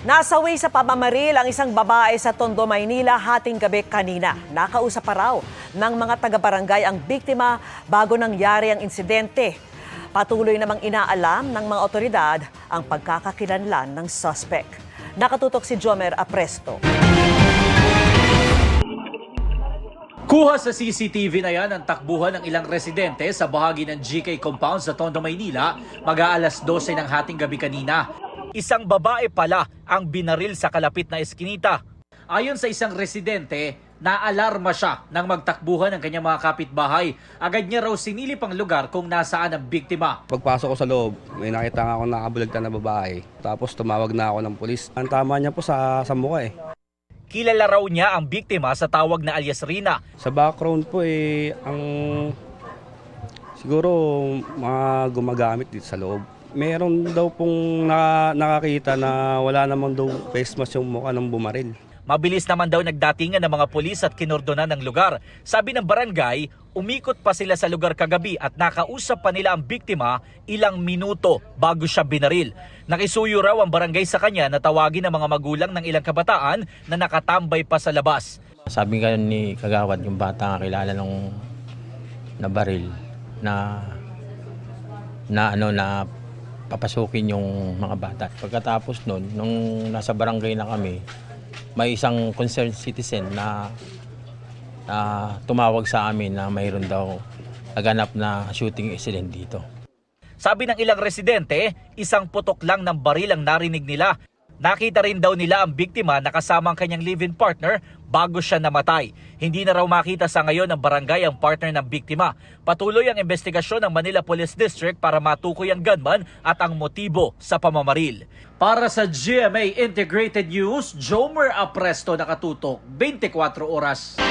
Nasawi sa pamamaril ang isang babae sa Tondo, Maynila hating gabi kanina. Nakausap pa raw ng mga taga-barangay ang biktima bago nangyari ang insidente. Patuloy namang inaalam ng mga otoridad ang pagkakakilanlan ng suspect. Nakatutok si Jomer Apresto. Kuha sa CCTV na yan ang takbuhan ng ilang residente sa bahagi ng GK Compound sa Tondo, Maynila mag-aalas 12 ng hating gabi kanina. Isang babae pala ang binaril sa kalapit na eskinita. Ayon sa isang residente, naalarma siya nang magtakbuhan ng kanyang mga kapitbahay. Agad niya raw sinilip ang lugar kung nasaan ang biktima. Pagpasok ko sa loob, may nakita nga ako nakabulagtan na babae. Tapos tumawag na ako ng pulis. Ang tama niya po sa mukha eh. Kilala raw niya ang biktima sa tawag na alias Rina. Sa background po ang siguro mga gumagamit dito sa loob. Meron daw pong nakakita na wala naman daw face mask yung mukha ng bumaril. Mabilis naman daw nagdatingan ng mga pulis at kinordonan ng lugar. Sabi ng barangay, umikot pa sila sa lugar kagabi at nakausap pa nila ang biktima ilang minuto bago siya binaril. Nakisuyo raw ang barangay sa kanya na tawagin ang mga magulang ng ilang kabataan na nakatambay pa sa labas. Sabi nga ni Kagawad, yung bata nga kilala nung nabaril na papasukin yung mga bata. Pagkatapos nun, nung nasa barangay na kami, may isang concerned citizen na tumawag sa amin na mayroon daw naganap na shooting incident dito. Sabi ng ilang residente, isang putok lang ng baril ang narinig nila. Nakita rin daw nila ang biktima na kasama ang kanyang live-in partner bago siya namatay. Hindi na raw makita sa ngayon ng barangay ang partner ng biktima. Patuloy ang investigasyon ng Manila Police District para matukoy ang gunman at ang motibo sa pamamaril. Para sa GMA Integrated News, Jomer Apresto, nakatutok 24 oras.